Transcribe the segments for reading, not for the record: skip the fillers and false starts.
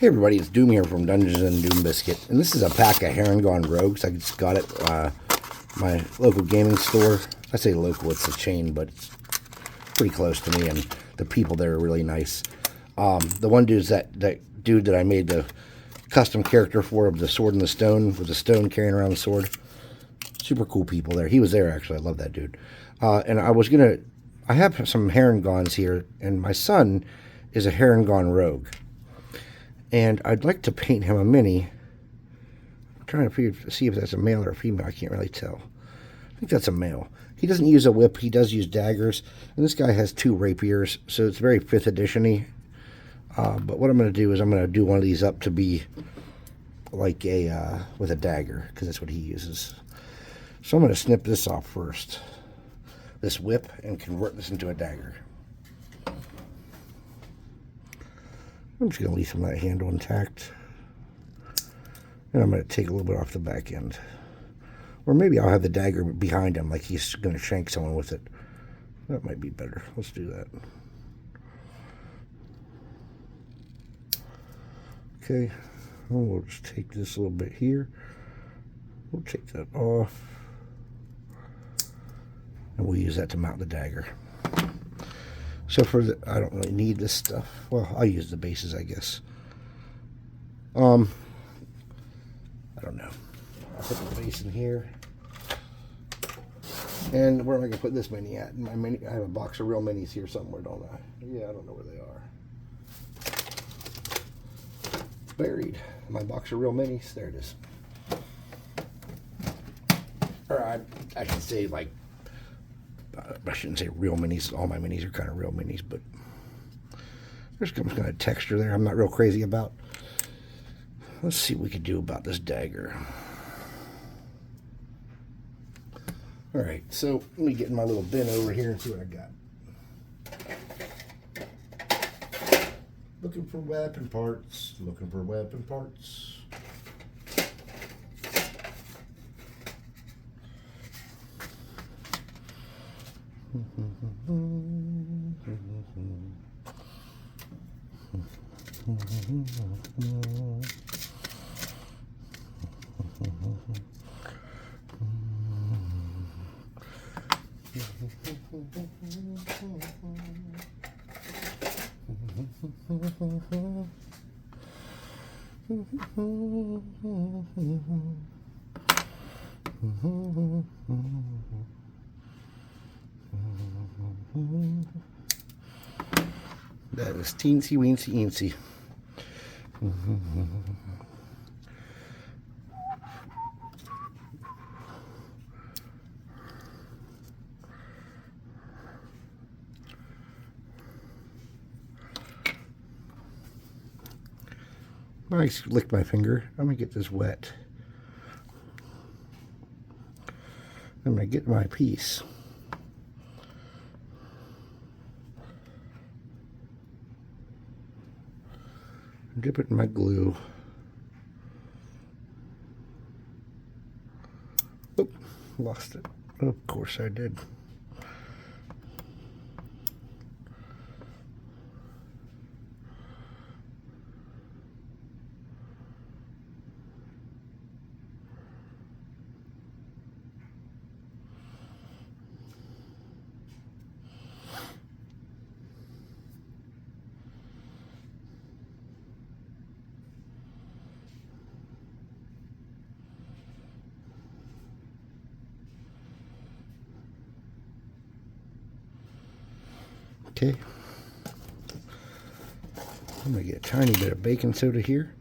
Hey everybody, it's Doom here from Dungeons and Doom Biscuit, and this is a pack of Heron Gone Rogues. I just got it my local gaming store. I say local, it's a chain, but it's pretty close to me, and the people there are really nice. The one dude's that dude that I made the custom character for of the Sword and the Stone, with the stone carrying around the sword. Super cool people there. He was there actually. I love that dude. And I have some Heron Gones here, and my son is a Heron Gone Rogue. And I'd like to paint him a mini. I'm trying to see if that's a male or a female. I can't really tell. I think that's a male. He doesn't use a whip. He does use daggers. And this guy has 2 rapiers, so it's very 5th edition-y. But what I'm going to do is I'm going to do one of these up to be like a with a dagger, because that's what he uses. So I'm going to snip this off first, this whip, and convert this into a dagger. I'm just going to leave some of that handle intact. And I'm going to take a little bit off the back end. Or maybe I'll have the dagger behind him, like he's going to shank someone with it. That might be better. Let's do that. Okay. We'll just take this a little bit here. We'll take that off. And we'll use that to mount the dagger. So I don't really need this stuff. Well, I'll use the bases, I guess. I don't know. I'll put the base in here. And where am I going to put this mini at? My mini, I have a box of real minis here somewhere, don't I? Yeah, I don't know where they are. It's buried. My box of real minis. There it is. Or I should say, like, I shouldn't say real minis. All my minis are kind of real minis, but there's some kind of texture there I'm not real crazy about. Let's see what we can do about this dagger. All right, so let me get in my little bin over here and see what I got. Looking for weapon parts. Looking for weapon parts. That is teensy weensy eensy. I licked my finger. I'm going to get this wet. I'm going to get my piece. Dip it in my glue. Oop, lost it. Of course I did. Okay, I'm going to get a tiny bit of baking soda here.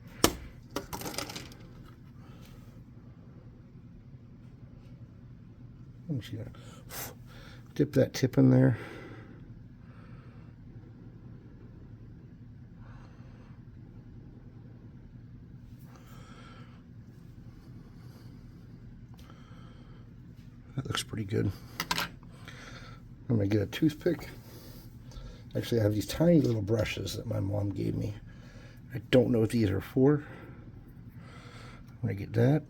I'm just going to dip that tip in there. That looks pretty good. I'm going to get a toothpick. Actually, I have these tiny little brushes that my mom gave me. I don't know what these are for. I'm going to get that.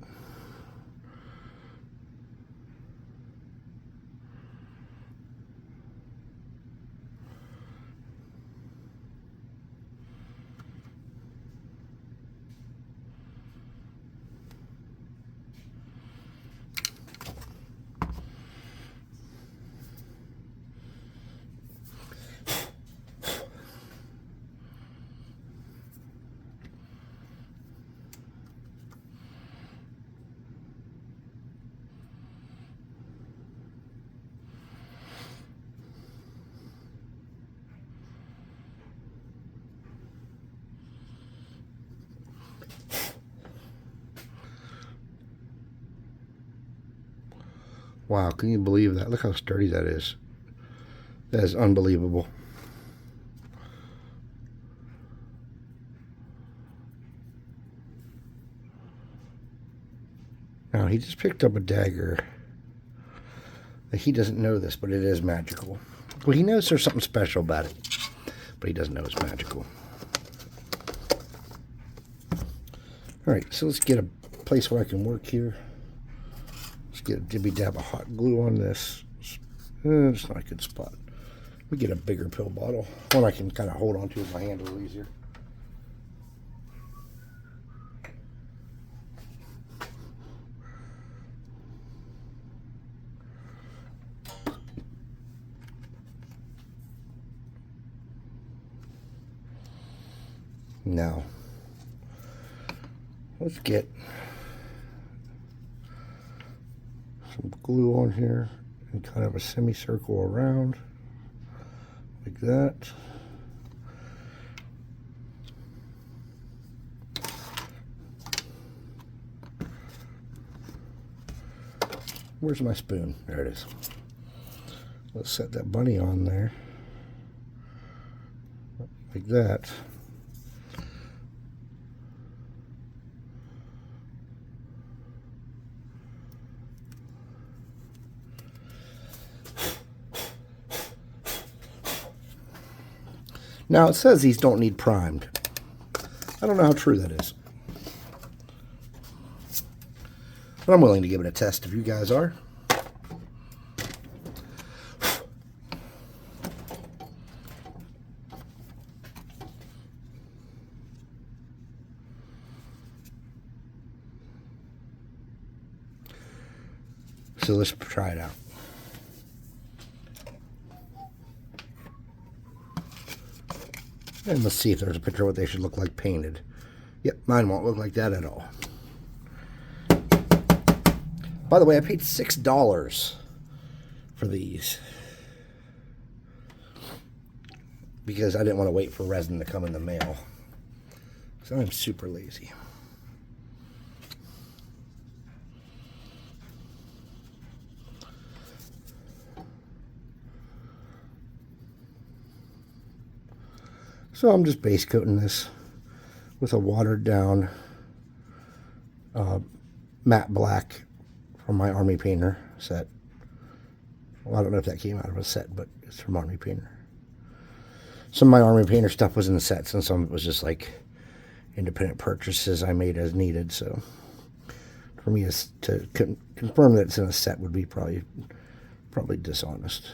Wow, can you believe that? Look how sturdy that is. That is unbelievable. Now, he just picked up a dagger. He doesn't know this, but it is magical. Well, he knows there's something special about it, but he doesn't know it's magical. Alright, so let's get a place where I can work here. Let's get a dibby dab of hot glue on this. It's not a good spot. We get a bigger pill bottle, one I can kind of hold on to with my hand a little easier. Now, let's get some glue on here and kind of a semicircle around, like that. Where's my spoon? There it is. Let's set that bunny on there, like that. Now, it says these don't need primed. I don't know how true that is. But I'm willing to give it a test if you guys are. So let's try it out. And let's see if there's a picture of what they should look like painted. Yep, mine won't look like that at all. By the way, I paid $6 for these because I didn't want to wait for resin to come in the mail. So I'm super lazy. So I'm just base coating this with a watered down matte black from my Army Painter set. Well, I don't know if that came out of a set, but it's from Army Painter. Some of my Army Painter stuff was in the sets, and some of it was just like independent purchases I made as needed. So for me to confirm that it's in a set would be probably dishonest.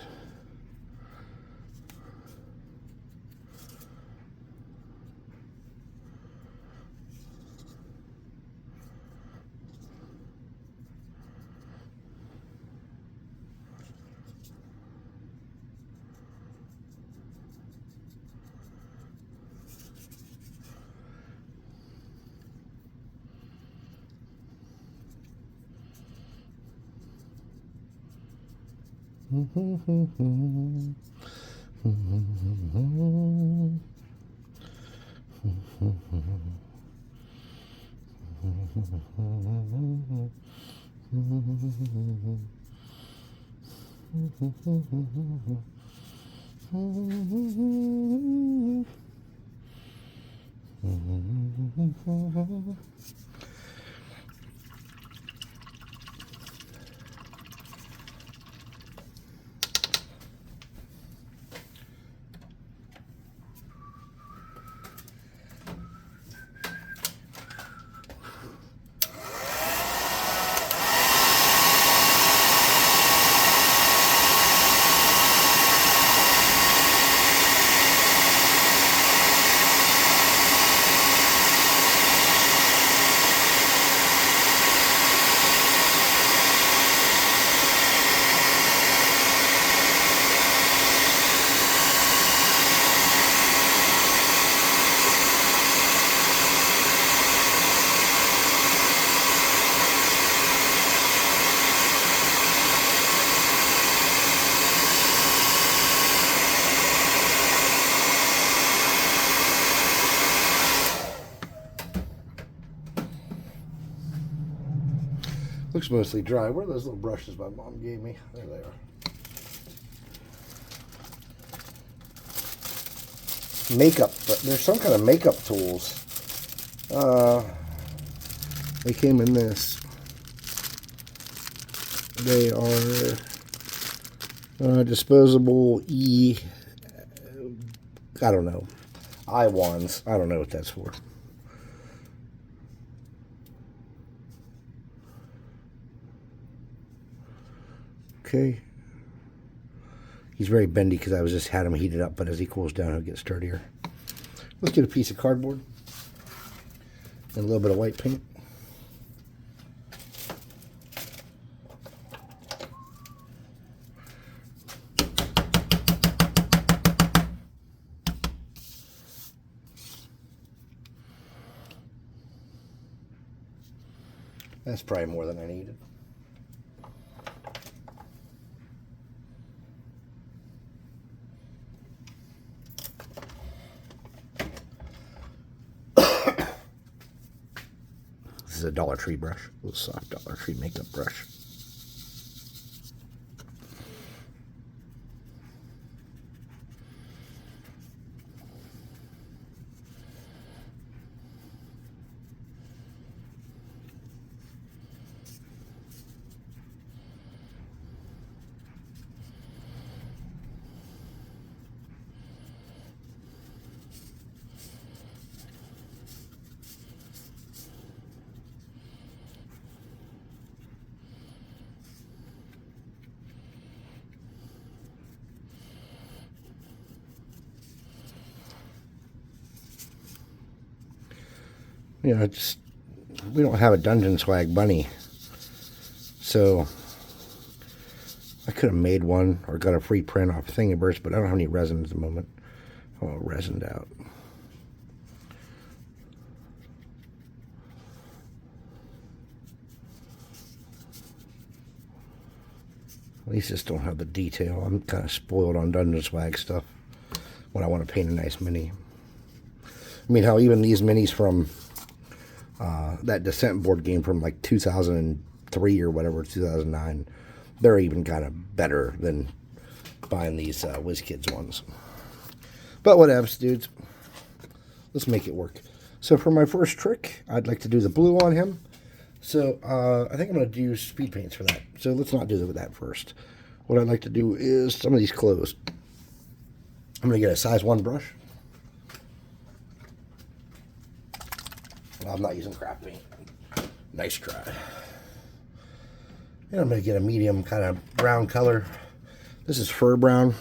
Looks mostly dry. Where are those little brushes my mom gave me? There they are. Makeup. There's some kind of makeup tools. They came in this. They are disposable I don't know. Eye wands. I don't know what that's for. Okay. He's very bendy because I just had him heated up, but as he cools down, he'll get sturdier. Let's get a piece of cardboard and a little bit of white paint. That's probably more than I needed. This is a Dollar Tree brush, a little soft Dollar Tree makeup brush. You know, we don't have a Dungeon Swag bunny, so I could have made one or got a free print off Thingiverse, but I don't have any resin at the moment. Oh, resined out. At least this don't have the detail. I'm kind of spoiled on Dungeon Swag stuff when I want to paint a nice mini. I mean, how even these minis from that Descent board game from like 2003 or whatever, 2009, they're even kind of better than buying these Wizkids ones. But whatevs, dudes. Let's make it work. So for my first trick, I'd like to do the blue on him. So I think I'm going to do speed paints for that. So let's not do that first. What I'd like to do is some of these clothes. I'm going to get a size 1 brush. I'm not using craft paint. Nice try. And I'm going to get a medium kind of brown color. This is fur brown.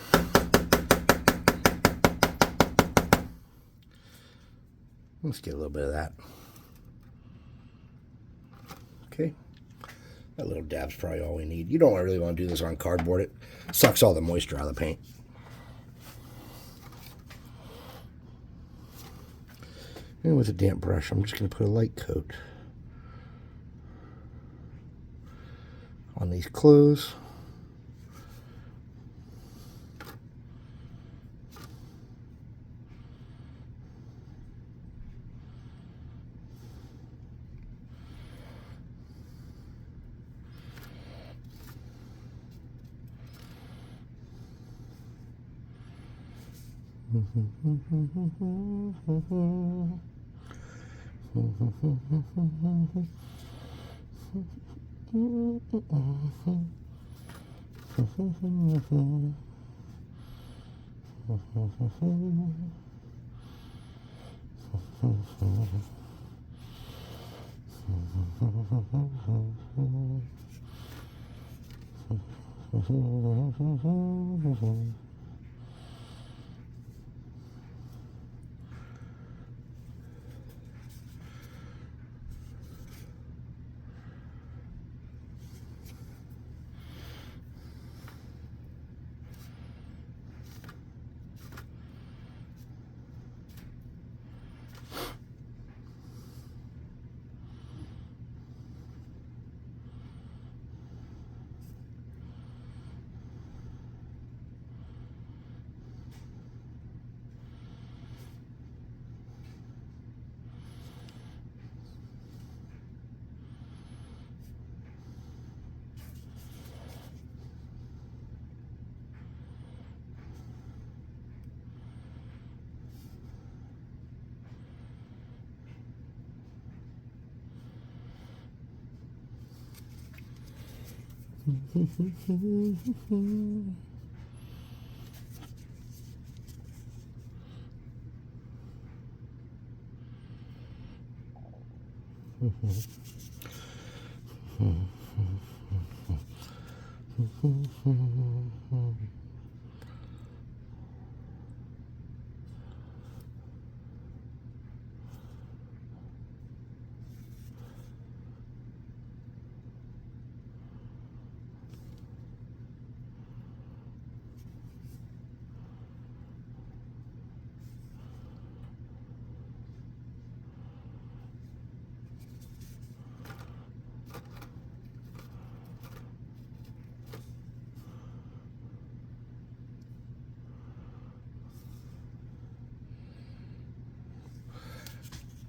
Let's get a little bit of that. Okay. That little dab's probably all we need. You don't really want to do this on cardboard. It sucks all the moisture out of the paint. And with a damp brush, I'm just going to put a light coat on these clothes.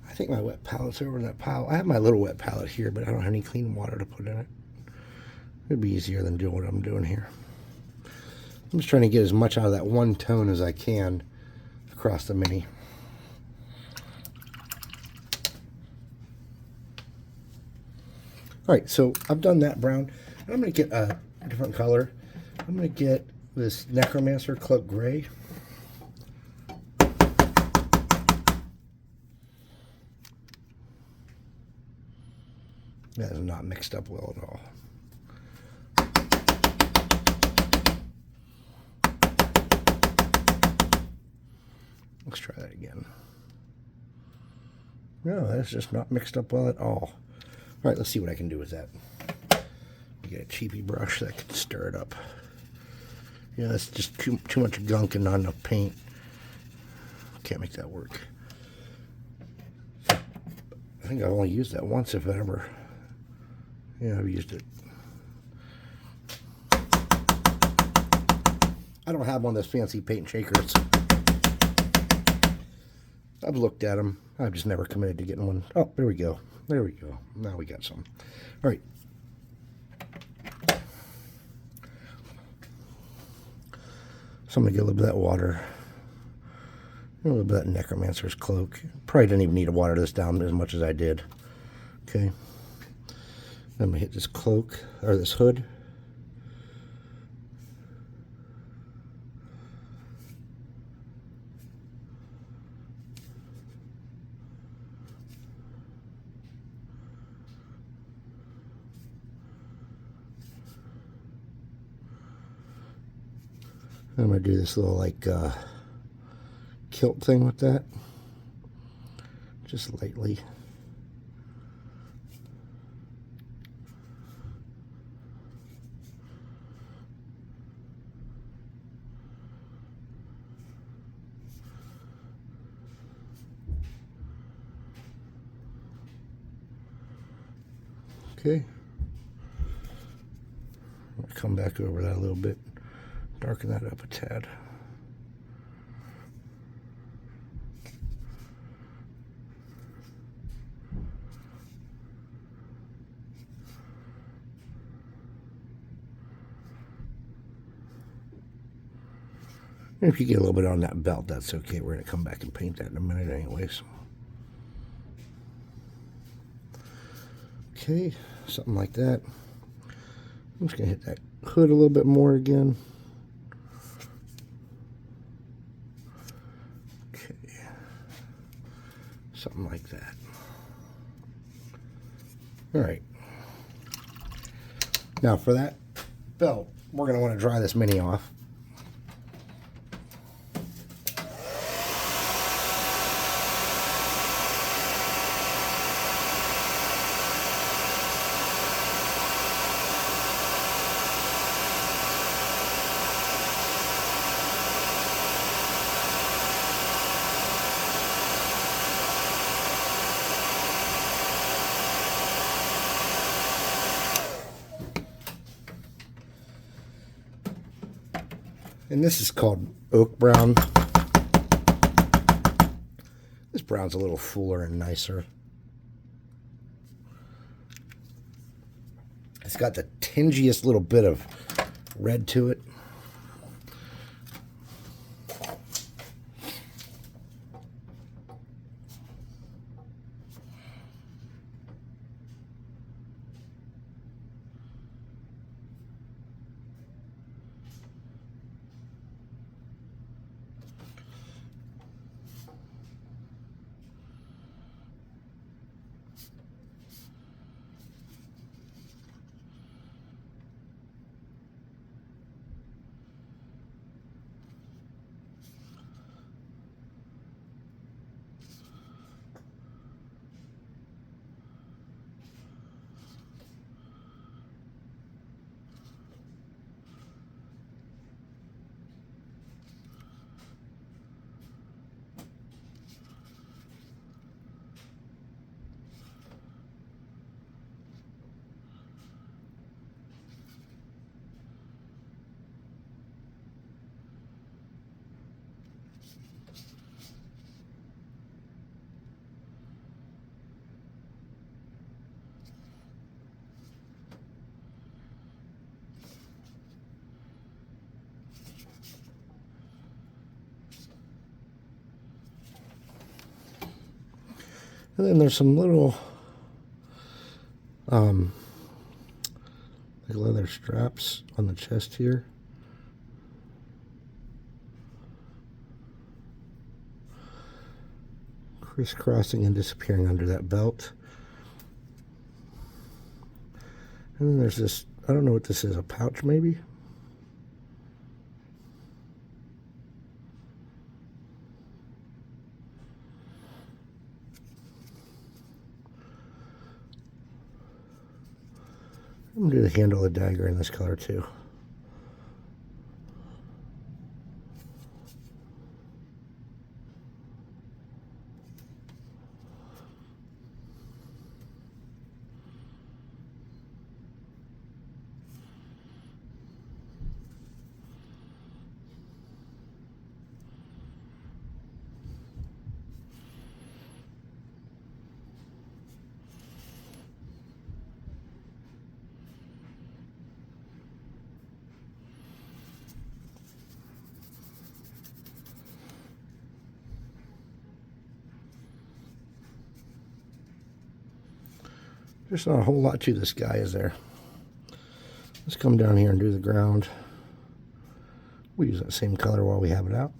I think my wet pallet's over in that pile. I have my little wet pallet here, but I don't have any clean water to put in it. It'd be easier than doing what I'm doing here. I'm just trying to get as much out of that one tone as I can across the mini. All right, so I've done that brown. And I'm going to get a different color. I'm going to get this Necromancer Cloak Gray. That is not mixed up well at all. Let's try that again. No, that's just not mixed up well at all. All right, let's see what I can do with that. Get a cheapy brush that can stir it up. Yeah, that's just too much gunk and not enough paint. Can't make that work. I think I've only used that once, if ever. Yeah, I've used it. I don't have one of those fancy paint shakers. I've looked at them. I've just never committed to getting one. Oh, there we go. There we go. Now we got some. All right. So I'm going to get a little bit of that water. A little bit of that Necromancer's Cloak. Probably didn't even need to water this down as much as I did. Okay. I'm going to hit this cloak, or this hood. I'm going to do this little like kilt thing with that. Just lightly. Okay. I'm going to come back over that a little bit. Darken that up a tad. And if you get a little bit on that belt, that's okay. We're going to come back and paint that in a minute anyways. Okay, something like that. I'm just going to hit that hood a little bit more again. Okay, something like that. All right. Now for that belt, we're going to want to dry this mini off. And this is called oak brown. This brown's a little fuller and nicer. It's got the tingiest little bit of red to it. And then there's some little like leather straps on the chest here. Crisscrossing and disappearing under that belt. And then there's this, I don't know what this is, a pouch maybe? I'm going to do the handle of the dagger in this color too. There's not a whole lot to this guy, is there? Let's come down here and do the ground. We'll use that same color while we have it out.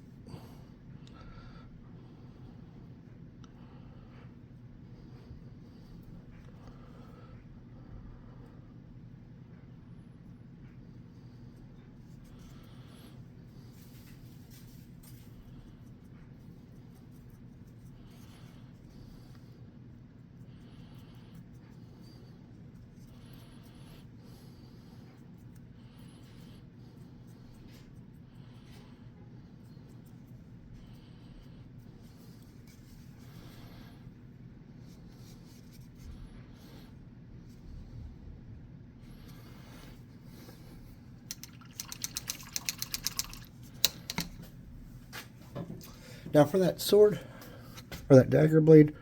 Now for that sword, or that dagger blade,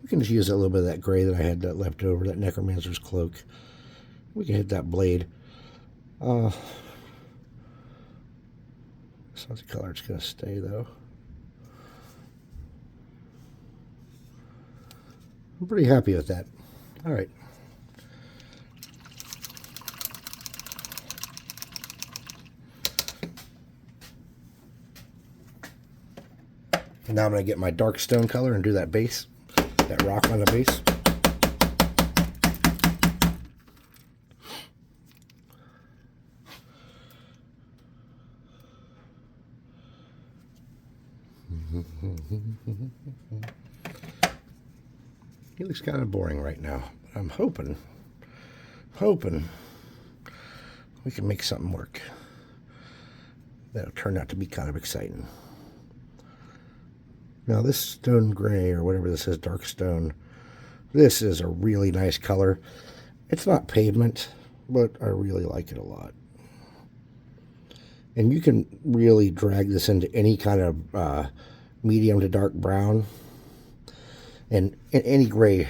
we can just use a little bit of that gray that I had that left over, that necromancer's cloak. We can hit that blade. That's not the color it's going to stay though. I'm pretty happy with that. All right. And now I'm going to get my dark stone color and do that base, that rock on the base. He looks kind of boring right now. I'm hoping we can make something work. That'll turn out to be kind of exciting. Now this stone gray, or whatever this is, dark stone, this is a really nice color. It's not pavement, but I really like it a lot. And you can really drag this into any kind of medium to dark brown. And any gray,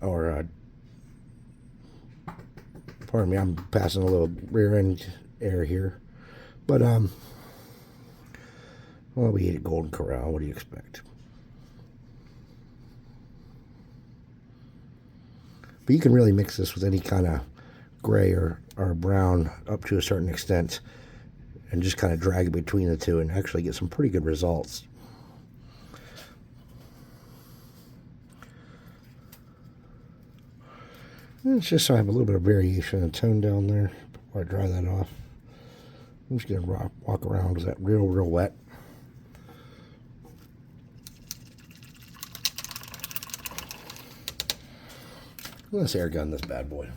or, pardon me, I'm passing a little rear end air here. But, well, we ate at Golden Corral. What do you expect? But you can really mix this with any kind of gray or brown up to a certain extent and just kind of drag it between the two and actually get some pretty good results. And it's just so I have a little bit of variation in tone down there before I dry that off. I'm just going to walk around with that real wet. Let's air gun this bad boy.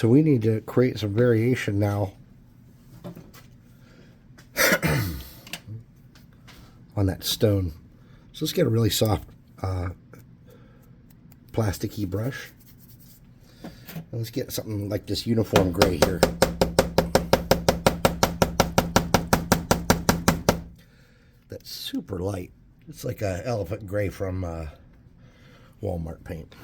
So we need to create some variation now on that stone. So let's get a really soft plasticky brush. And let's get something like this uniform gray here. That's super light. It's like a elephant gray from Walmart paint.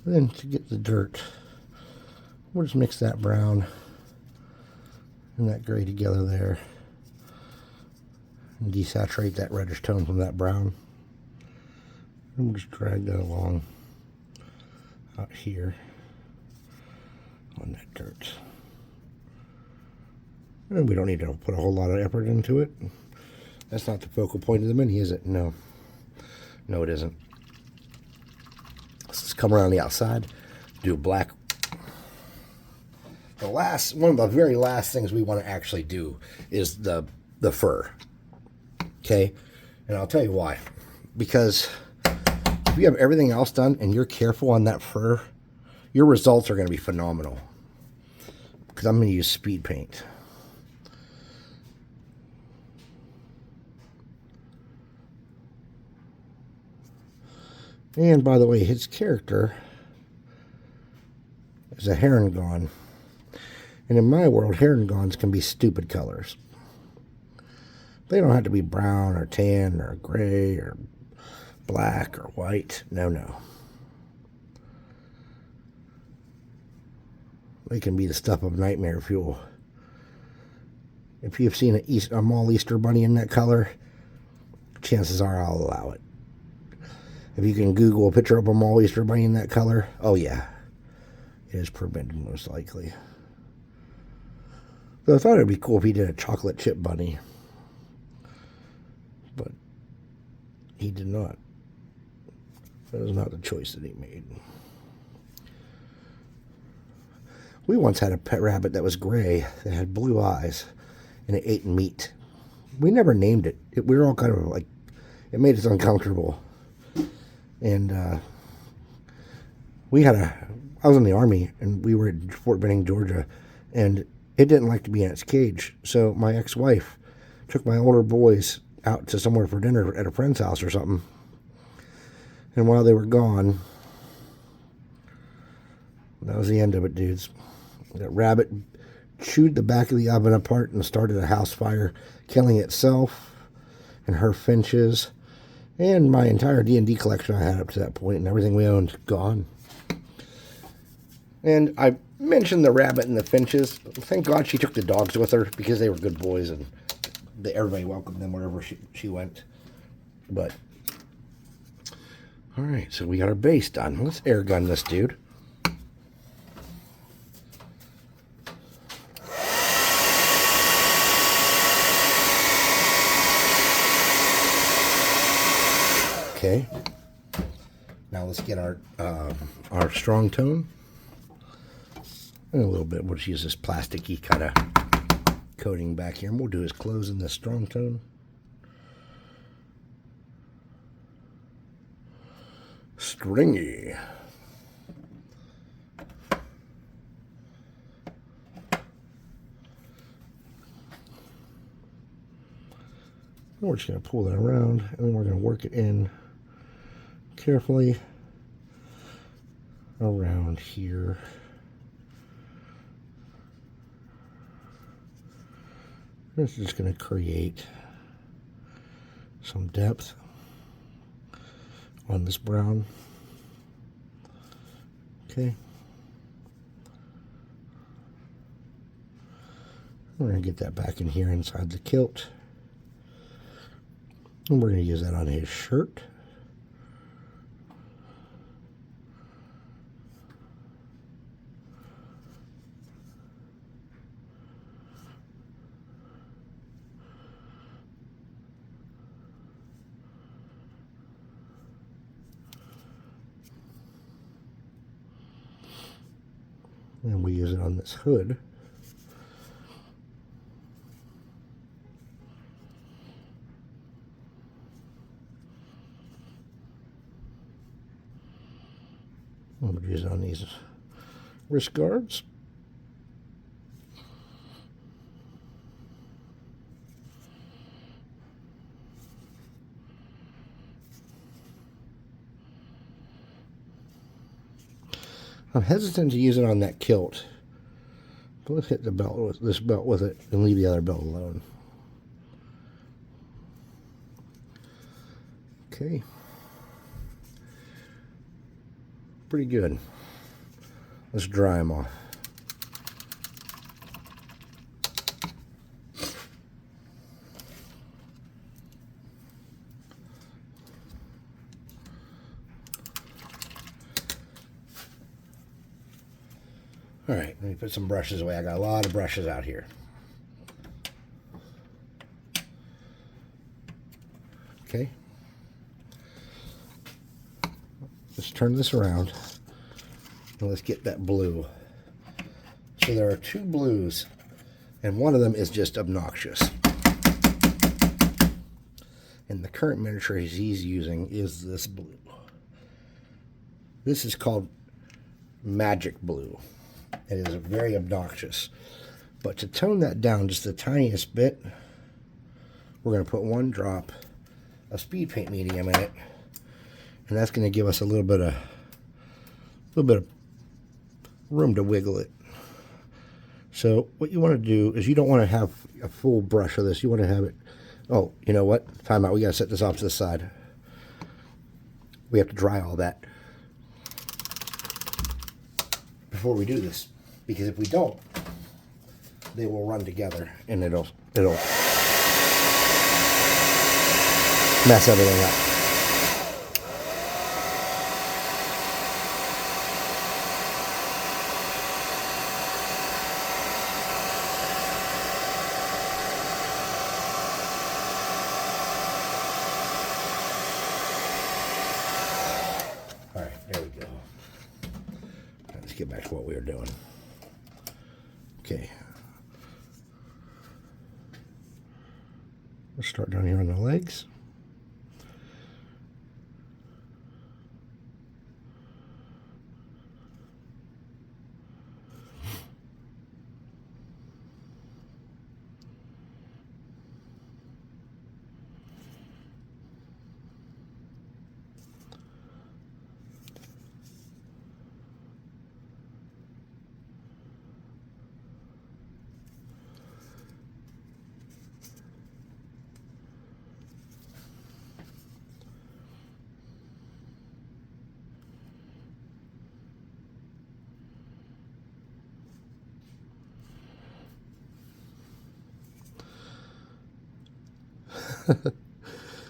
Then to get the dirt, we'll just mix that brown and that gray together there and desaturate that reddish tone from that brown. And we'll just drag that along out here on that dirt. And we don't need to put a whole lot of effort into it. That's not the focal point of the mini, is it? No. No, it isn't. Let's come around the outside, do a black. One of the very last things we want to actually do is the fur. Okay? And I'll tell you why. Because if you have everything else done and you're careful on that fur, your results are going to be phenomenal. Because I'm going to use speed paint. And by the way, his character is a herringon. And in my world, herringons can be stupid colors. They don't have to be brown or tan or gray or black or white. No, no. They can be the stuff of nightmare fuel. If you've seen a mall Easter bunny in that color, chances are I'll allow it. If you can Google a picture of a mall Easter bunny in that color, oh yeah, it is permitted most likely. So I thought it would be cool if he did a chocolate chip bunny, but he did not. That was not the choice that he made. We once had a pet rabbit that was gray, that had blue eyes, and it ate meat. We never named it. We were all kind of like, it made us uncomfortable. And I was in the Army, and we were at Fort Benning, Georgia, and it didn't like to be in its cage. So my ex-wife took my older boys out to somewhere for dinner at a friend's house or something. And while they were gone, that was the end of it, dudes. That rabbit chewed the back of the oven apart and started a house fire, killing itself and her finches. And my entire D&D collection I had up to that point, and everything we owned, gone. And I mentioned the rabbit and the finches. Thank God she took the dogs with her, because they were good boys, and everybody welcomed them wherever she went. But, alright, so we got our base done. Let's air gun this dude. Okay, now let's get our strong tone, and a little bit, we'll just use this plasticky kind of coating back here, and we'll do his clothes in this strong tone. Stringy. We're just going to pull that around, and then we're going to work it in carefully around here. This is just going to create some depth on this brown. Okay. We're going to get that back in here inside the kilt. And we're going to use that on his shirt. And we use it on this hood. I'm going to use it on these wrist guards. I'm hesitant to use it on that kilt. But let's hit the belt with this belt with it and leave the other belt alone. Okay. Pretty good. Let's dry them off. All right, let me put some brushes away. I got a lot of brushes out here. Okay. Let's turn this around and let's get that blue. So there are two blues, and one of them is just obnoxious. And the current miniature he's using is this blue. This is called Magic Blue. It is very obnoxious. But to tone that down just the tiniest bit, we're going to put one drop of speed paint medium in it, and that's going to give us a little bit of room to wiggle it. So what you want to do is you don't want to have a full brush of this. You want to have it. Oh, you know what? Time out. We got to set this off to the side. We have to dry all that before we do this, because if we don't, they will run together and it'll mess everything up. All right, there we go. Let's get back to what we were doing. Okay. Let's start down here on the legs.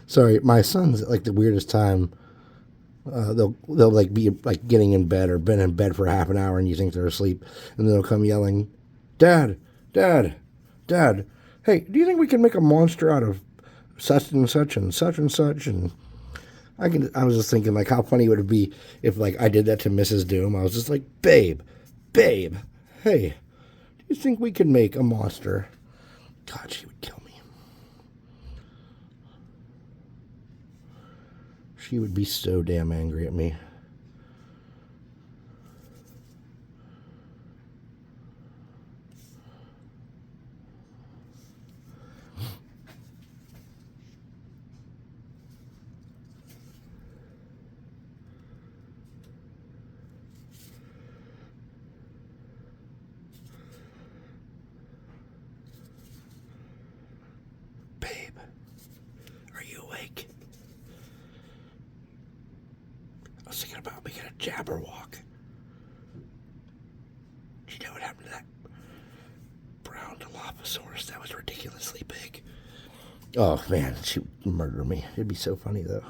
Sorry, my son's like the weirdest time. They'll like be like getting in bed or been in bed for half an hour and you think they're asleep, and then they'll come yelling, "Dad, Dad, Dad! Hey, do you think we can make a monster out of such and such and such and such?" And I was just thinking like how funny would it be if like I did that to Mrs. Doom. I was just like, babe, hey, do you think we can make a monster? God, she would kill me. She would be so damn angry at me. Babe, are you awake? I was thinking about making a Jabberwock. Do you know what happened to that brown Dilophosaurus that was ridiculously big? Oh man, she would murder me. It'd be so funny though.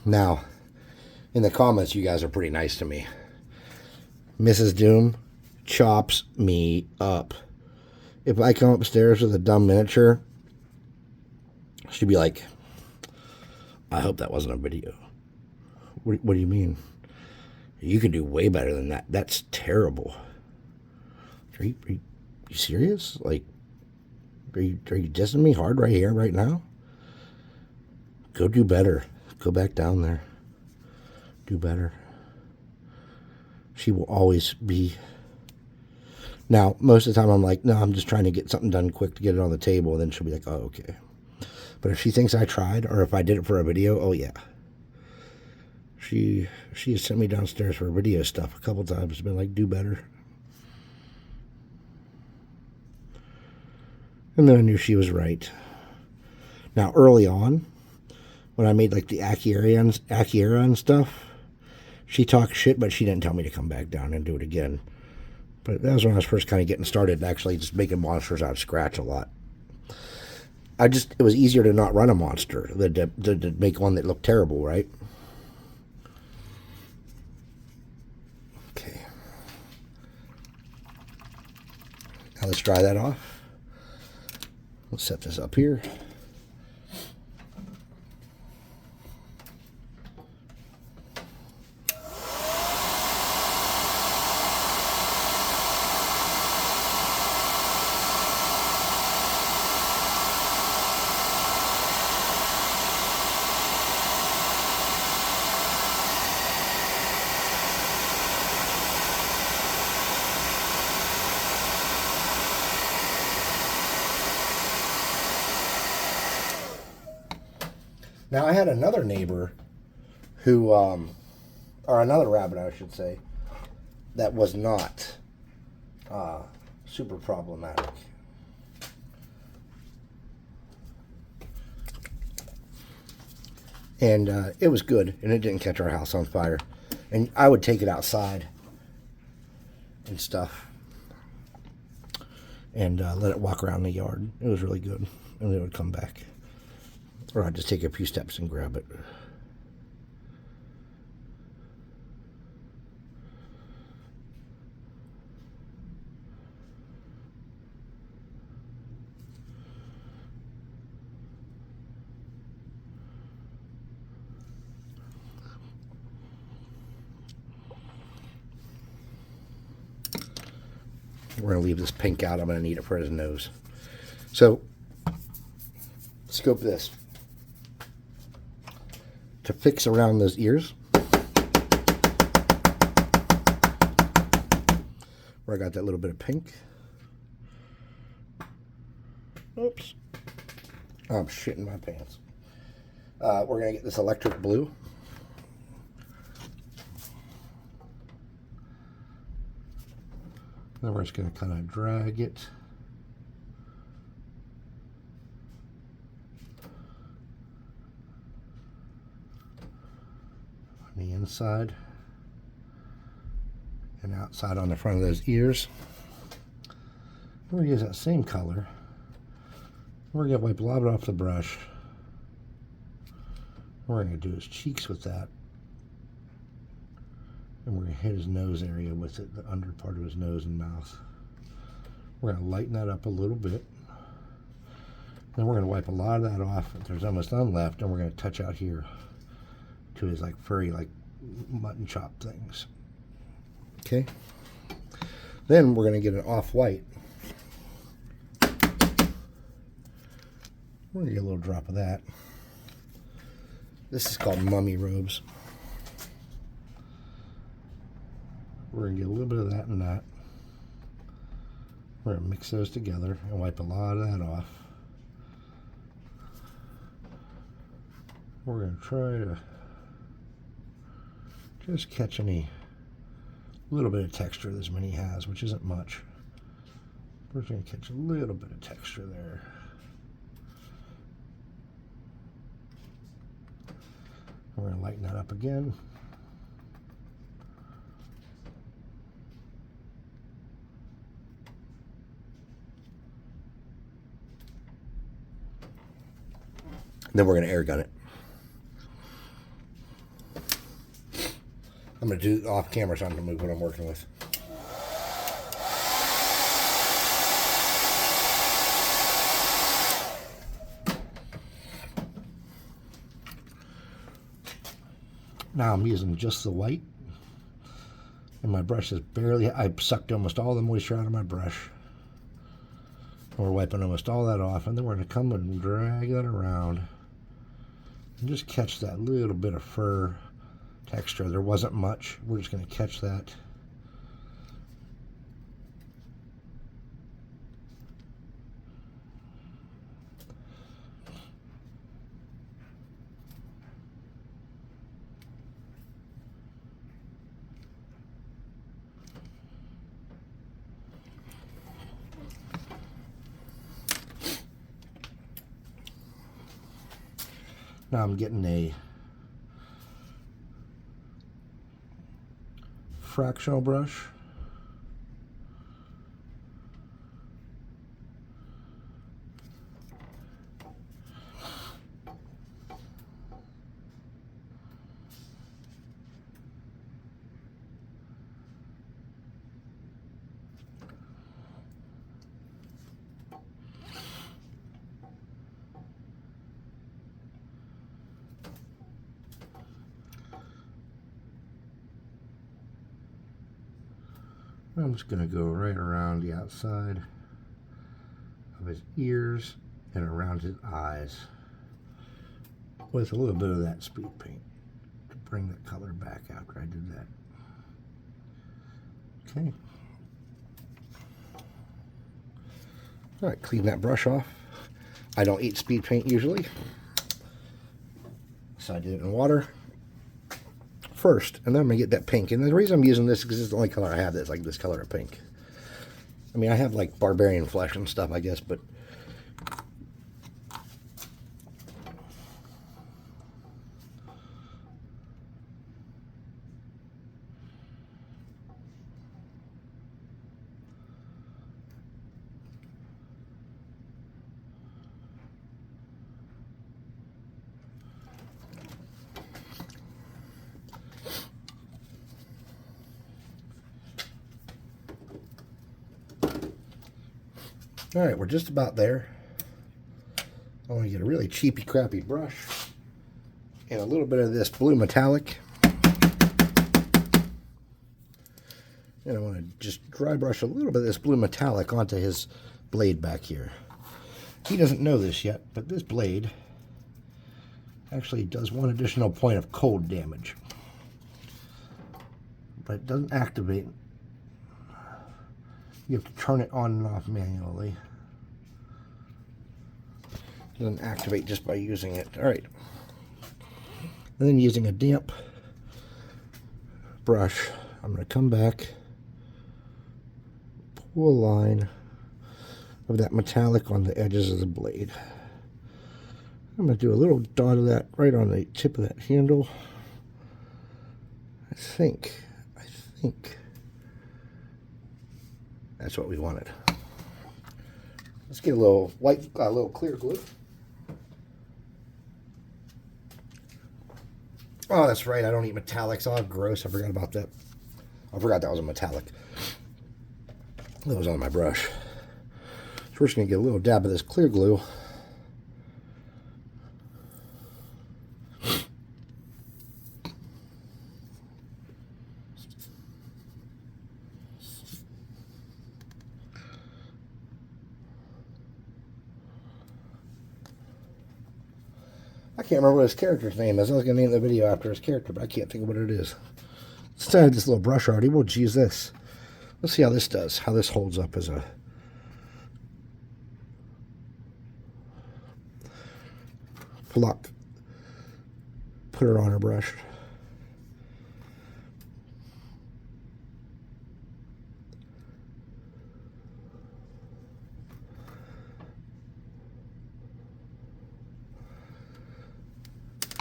Now, in the comments, you guys are pretty nice to me. Mrs. Doom chops me up. If I come upstairs with a dumb miniature, she'd be like, I hope that wasn't a video. What do you mean? You could do way better than that. That's terrible. Are you serious? Like, are you dissing me hard right here, right now? Go do better. Go back down there. Do better. She will always be. Now, most of the time I'm like, no, I'm just trying to get something done quick to get it on the table. And then she'll be like, oh, okay. But if she thinks I tried, or if I did it for a video, oh, yeah. She has sent me downstairs for video stuff a couple times. Been like, do better. And then I knew she was right. Now, early on, when I made like the Akiera and stuff, she talked shit, but she didn't tell me to come back down and do it again. But that was when I was first kind of getting started, actually just making monsters out of scratch a lot. It was easier to not run a monster than to make one that looked terrible, right? Okay. Now let's dry that off. Let's set this up here. Now, I had another neighbor who, or another rabbit, I should say, that was not super problematic. And it was good, and it didn't catch our house on fire. And I would take it outside and stuff and let it walk around the yard. It was really good, and then it would come back. Or I'd just take a few steps and grab it. We're going to leave this pink out. I'm going to need it for his nose. So, scope this. To fix around those ears, where I got that little bit of pink. Oops. I'm shitting my pants. We're going to get this electric blue. Then we're just going to kind of drag it. On the inside and outside on the front of those ears. We're going to use that same color. We're going to wipe a lot of it off the brush. What we're going to do his cheeks with that. And we're going to hit his nose area with it, the under part of his nose and mouth. We're going to lighten that up a little bit. Then we're going to wipe a lot of that off. There's almost none left, and we're going to touch out here to his like furry, like mutton chop things. Okay. Then we're going to get an off-white. We're going to get a little drop of that. This is called mummy robes. We're going to get a little bit of that and that. We're going to mix those together and wipe a lot of that off. We're going to try to just catch any little bit of texture this mini has, which isn't much. We're just going to catch a little bit of texture there. We're going to lighten that up again. Then we're going to air gun it. I'm going to do off camera so I can move what I'm working with. Now I'm using just the white. And my brush is barely, I sucked almost all the moisture out of my brush. And we're wiping almost all that off. And then we're going to come and drag that around. And just catch that little bit of fur texture. There wasn't much. We're just going to catch that. Now I'm getting a fractional brush. I'm just going to go right around the outside of his ears and around his eyes with a little bit of that speed paint to bring the color back after I did that. Okay. All right, clean that brush off. I don't eat speed paint usually, so I did it in water first, and then I'm going to get that pink. And the reason I'm using this is because it's the only color I have that's like this color of pink. I mean, I have like barbarian flesh and stuff, I guess, but all right, we're just about there. I want to get a really cheapy, crappy brush and a little bit of this blue metallic. And I want to just dry brush a little bit of this blue metallic onto his blade back here. He doesn't know this yet, but this blade actually does one additional point of cold damage. But it doesn't activate. You have to turn it on and off manually. It doesn't activate just by using it. All right. And then using a damp brush, I'm going to come back, pull a line of that metallic on the edges of the blade. I'm going to do a little dot of that right on the tip of that handle. I think that's what we wanted. Let's get a little white, a little clear glue. Oh, that's right. I don't eat metallics. Oh, gross. I forgot about that. I forgot that was a metallic. That was on my brush. So we're just going to get a little dab of this clear glue. I can't remember what his character's name is. I was going to name the video after his character, but I can't think of what it is. Let's add this little brush already. We'll use this. Let's see how this does, how this holds up as a pluck. Put her on her brush.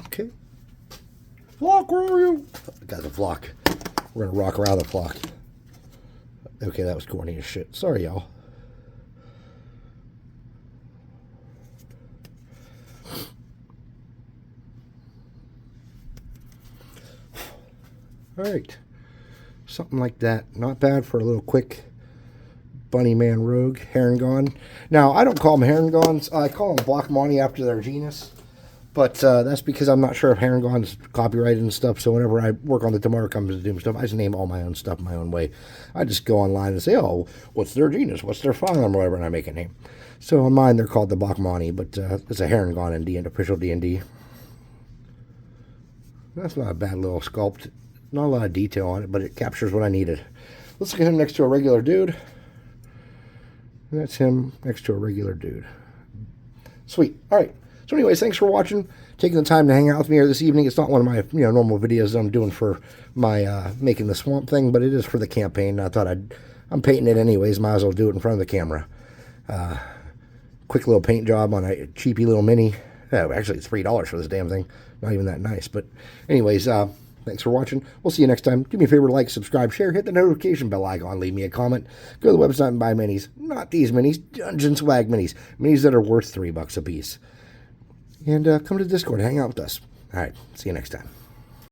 Okay. Flock, where are you? Got the flock. We're going to rock around the flock. Okay, that was corny as shit. Sorry, y'all. All right. Something like that. Not bad for a little quick bunny man rogue. Herringon. Now, I don't call them Herringons. I call them Black Monty after their genus. But that's because I'm not sure if Herringon's copyrighted and stuff. So whenever I work on the Tomorrow Comes to Doom stuff, I just name all my own stuff my own way. I just go online and say, oh, what's their genus? What's their file number? Whatever, and I make a name. So on mine, they're called the Black Monty, but it's a Herringon in D&D, official D&D. That's not a bad little sculpt. Not a lot of detail on it, but it captures what I needed. Let's look at him next to a regular dude. And that's him next to a regular dude. Sweet. All right. So anyways, thanks for watching, taking the time to hang out with me here this evening. It's not one of my normal videos that I'm doing for my making the swamp thing, but it is for the campaign. I thought I'm painting it anyways. Might as well do it in front of the camera. Quick little paint job on a cheapy little mini. Actually, it's $3 for this damn thing. Not even that nice. But anyways, thanks for watching. We'll see you next time. Do me a favor, like, subscribe, share, hit the notification bell icon, leave me a comment. Go to the website and buy minis. Not these minis, Dungeon Swag minis. Minis that are worth $3 a piece. And come to Discord, hang out with us. All right, see you next time.